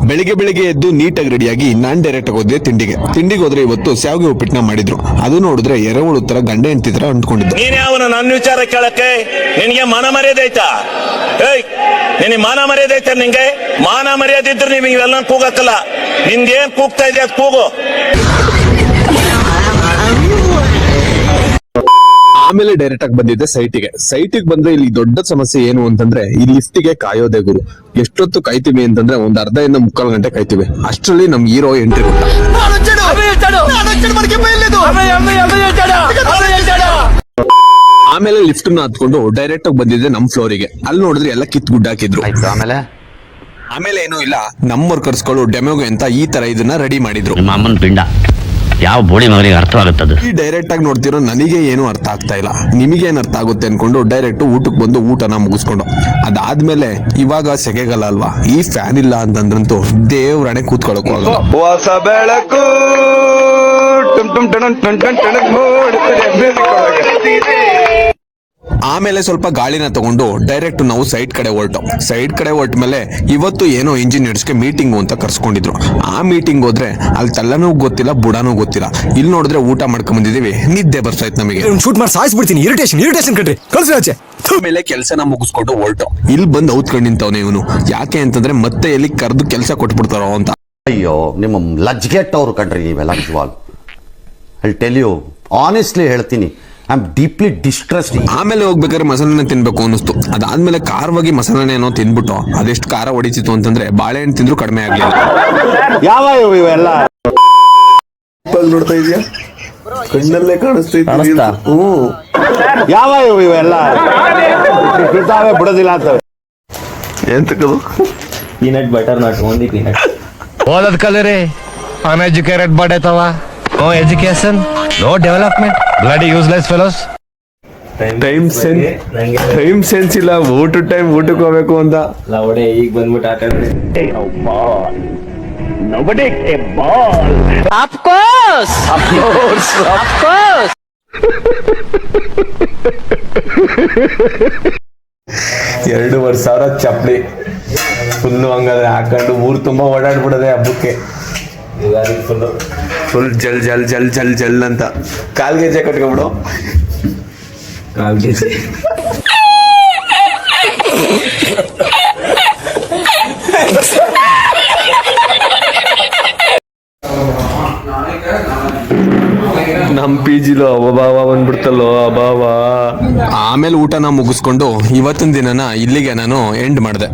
ಬೆಳಿಗ್ಗೆ ಎದ್ದು ನೀಟಾಗಿ ರೆಡಿಯಾಗಿ ನಾನ್ ಡೈರೆಕ್ಟ್ ಆಗಿ ಹೋದ್ರೆ ತಿಂಡಿಗೆ ಹೋದ್ರೆ ಇವತ್ತು ಶಾವಿಗೆ ಉಪ್ಪಿಟ್ಟನ್ನ ಮಾಡಿದ್ರು. ಅದು ನೋಡಿದ್ರೆ ಎರೆಹುಳು ತರ ಗಂಡೆ ಅಂತಿದ್ರ ಅಂದ್ಕೊಂಡಿದ್ದೆ. ನೀನ್ ಯಾವನ ನನ್ನ ವಿಚಾರ ಕೇಳಕ್ಕೆ ನಿನಗೆ ಮಾನ ಮರ್ಯಾದೆ ಐತಾ? ನಿನಗೆ ಮಾನ ಮರ್ಯಾದೆ ಐತಾ? ನಿಂಗೆ ಮಾನ ಮರ್ಯಾದೆ ಇದ್ರೆ ನೀವು ಇವೆಲ್ಲ ಕೂಗಕ್ಕಲ್ಲ. ನಿನ್ಗೇನ್ ಕೂಗ್ತಾ ಇದೆ ಅದು ಕೂಗು. ಆಮೇಲೆ ಡೈರೆಕ್ಟ್ ಆಗಿ ಬಂದಿದ್ದೆ ಸೈಟಿಗೆ ಬಂದ್ರೆ ಇಲ್ಲಿ ದೊಡ್ಡ ಸಮಸ್ಯೆ ಏನು ಅಂತಂದ್ರೆ ಈ ಲಿಫ್ಟಿಗೆ ಕಾಯೋದೇ ಗುರು. ಎಷ್ಟೊತ್ತು ಕಾಯ್ತೀವಿ ಅಂತಂದ್ರೆ ಒಂದ್ ಅರ್ಧ ಇಂದ 3/4 ಗಂಟೆ ಕಾಯ್ತೀವಿ. ಅಷ್ಟರಲ್ಲಿ ನಮ್ ಹೀರೋ ಎಂಟ್ರಿ ಕೊಟ್ಟ. ಆಮೇಲೆ ಲಿಫ್ಟ್ ನ ಹತ್ಕೊಂಡು ಡೈರೆಕ್ಟ್ ಆಗಿ ಬಂದಿದ್ದೆ ನಮ್ ಫ್ಲೋರಿಗೆ. ಅಲ್ಲಿ ನೋಡಿದ್ರೆ ಎಲ್ಲ ಕಿತ್ ಗುಡ್ಡ ಹಾಕಿದ್ರು. ಆಮೇಲೆ ಏನೂ ಇಲ್ಲ, ನಮ್ ವರ್ಕರ್ಸ್ಗಳು ಡೆಮೋಗೆ ಅಂತ ಈ ತರ ಇದನ್ನ ರೆಡಿ ಮಾಡಿದ್ರು. ಅಮ್ಮನ್ ಪಿಂಡ ಯಾವ ಬೋಳಿ ಮಗನಿಗೆ ಅರ್ಥವಾಗುತ್ತದೆ. ಈ ಡೈರೆಕ್ಟ್ ಆಗಿ ನೋಡ್ತಿರೋ ನನಗೆ ಏನು ಅರ್ಥ ಆಗ್ತಾ ಇಲ್ಲ, ನಿಮಗೇನ್ ಅರ್ಥ ಆಗುತ್ತೆ ಅನ್ಕೊಂಡು ಡೈರೆಕ್ಟ್ ಊಟಕ್ಕೆ ಬಂದು ಊಟನ ಮುಗಿಸ್ಕೊಂಡು ಅದಾದ್ಮೇಲೆ ಇವಾಗ ಸೆಕೆಗಲ್ಲ ಅಲ್ವಾ, ಈ ಫ್ಯಾನ್ ಇಲ್ಲ ಅಂತಂದ್ರಂತೂ ದೇವ್ರಣೆ ಕೂತ್ಕೊಳ್ಳೋಕು ಆಗಲ್ಲ. ಹೊಸ ಬೆಳಕು ಆಮೇಲೆ ಸ್ವಲ್ಪ ಗಾಳಿನ ತಗೊಂಡು ಡೈರೆಕ್ಟ್ ನಾವು ಸೈಡ್ ಕಡೆ ಹೊರಟ ಮೇಲೆ ಇವತ್ತು ಏನೋ ಇಂಜಿನಿಯರ್ಸ್ಗೆ ಮೀಟಿಂಗ್ ಅಂತ ಕರ್ಸ್ಕೊಂಡಿದ್ರು. ಆ ಮೀಟಿಂಗ್ ಹೋದ್ರೆ ಅಲ್ಲಿ ತಲ್ಲನೂ ಗೊತ್ತಿಲ್ಲ ಬುಡನೂ ಗೊತ್ತಿಲ್ಲ. ಇಲ್ಲಿ ನೋಡಿದ್ರೆ ಊಟ ಮಾಡ್ಕೊಂಡ್ ಬಂದಿದೀವಿ, ನಿದ್ದೆ ಬರ್ತಾಯ್ತು ನಮಗೆ. ಶೂಟ್ ಮಾಡಿ ಸಾಯಿಸ್ಬಿಡ್ತೀನಿ, ಇರಿಟೇಷನ್ ಕಣ್ರಿ, ಕಳ್ಸಿ. ಆಮೇಲೆ ಕೆಲಸನ ಮುಗಿಸ್ಕೊಂಡು ಹೊರಟು ಇಲ್ಲಿ ಬಂದು ಔತ್ಕೊಂಡು ನಿಂತವನೇ ಇವನು. ಯಾಕೆ ಅಂತಂದ್ರೆ ಮತ್ತೆ ಎಲ್ಲಿ ಕರೆದು ಕೆಲಸ ಕೊಟ್ಬಿಡ್ತಾರೋ ಅಂತ. ಅಯ್ಯೋ ನಿಮ್ಮ ಲಜ್ಗೆಟ್ ಅವ್ರು ಕಣ್ರಿ ನೀವೆಲ್ಲ ನಿಜವಾಗ. ಐ ಟೆಲ್ ಯು ಆನೆಸ್ಟ್ಲಿ ಹೇಳ್ತೀನಿ, ಐ ಆಮ್ ಡೀಪ್ಲಿ ಡಿಸ್ಟ್ರೆಸ್ಡ್. ಆಮೇಲೆ ಹೋಗ್ಬೇಕಾದ್ರೆ ಮಸಾಲೆನೇ ತಿನ್ಬೇಕು ಅನ್ನಿಸ್ತು. ಅದಾದ್ಮೇಲೆ ಖಾರವಾಗಿ ಮಸಾಲೆನೇ ಏನೋ ತಿನ್ಬಿಟ್ಟು ಅದೆಷ್ಟು ಖಾರ ಹೊಡಿತಿತ್ತು ಅಂತಂದ್ರೆ ಬಾಳೆಹಣ್ಣು ತಿಂದ್ರು ಕಡಿಮೆ ಆಗ್ಲಿಲ್ಲ. ಯಾವ ಇವೆಲ್ಲ ನೋಡ್ತಾ ಇದೀಯಾ, ಕಣ್ಣಲ್ಲೇ ಕಾಣಿಸ್ತಾ ಯಾವ ಇವೆಲ್ಲ ಬಿಡೋದಿಲ್ಲ ಅಂತ. ಎಂತಕ್ಕದು peanut butter not only peanut. ಓದದ್ ಕಲರಿ ಅನ್ಎಜುಕೇಟೆಡ್ ಬಡೇತವ. No education, no development, bloody useless fellows. Time sense ಇಲ್ಲ. ಊಟಕ್ಕೆ ಹೋಗ್ಬೇಕು ಅಂತ ಲವಡೆ ಈಗ ಬಂದ್ಬಿಟ್ಟು ಆಟ ಆಡ್ರಿ. $2,500 ಚಪ್ಪಲಿ ಫುಲ್ಲು ಹಂಗಾದ್ರೆ ಹಾಕೊಂಡು ಊರು ತುಂಬಾ ಓಡಾಡ್ಬಿಡದೆ ಹಬ್ಬಕ್ಕೆ. ಫುಲ್ ಜಲ್ ಜಲ್ ಜಲ್ ಜಲ್ ಜಲ್ ಅಂತ ಕಾಲ್ಗೆಜ್ಜೆ ಕಟ್ಕೊಬಿಡು. ನಮ್ ಪಿಜಿಲು ಅಬಾವ ಬಂದ್ಬಿಡ್ತಲ್ಲೋ ಅಬಾವ. ಆಮೇಲೆ ಊಟನ ಮುಗಿಸ್ಕೊಂಡು ಇವತ್ತಿನ ದಿನನ ಇಲ್ಲಿಗೆ ನಾನು ಎಂಡ್ ಮಾಡಿದೆ.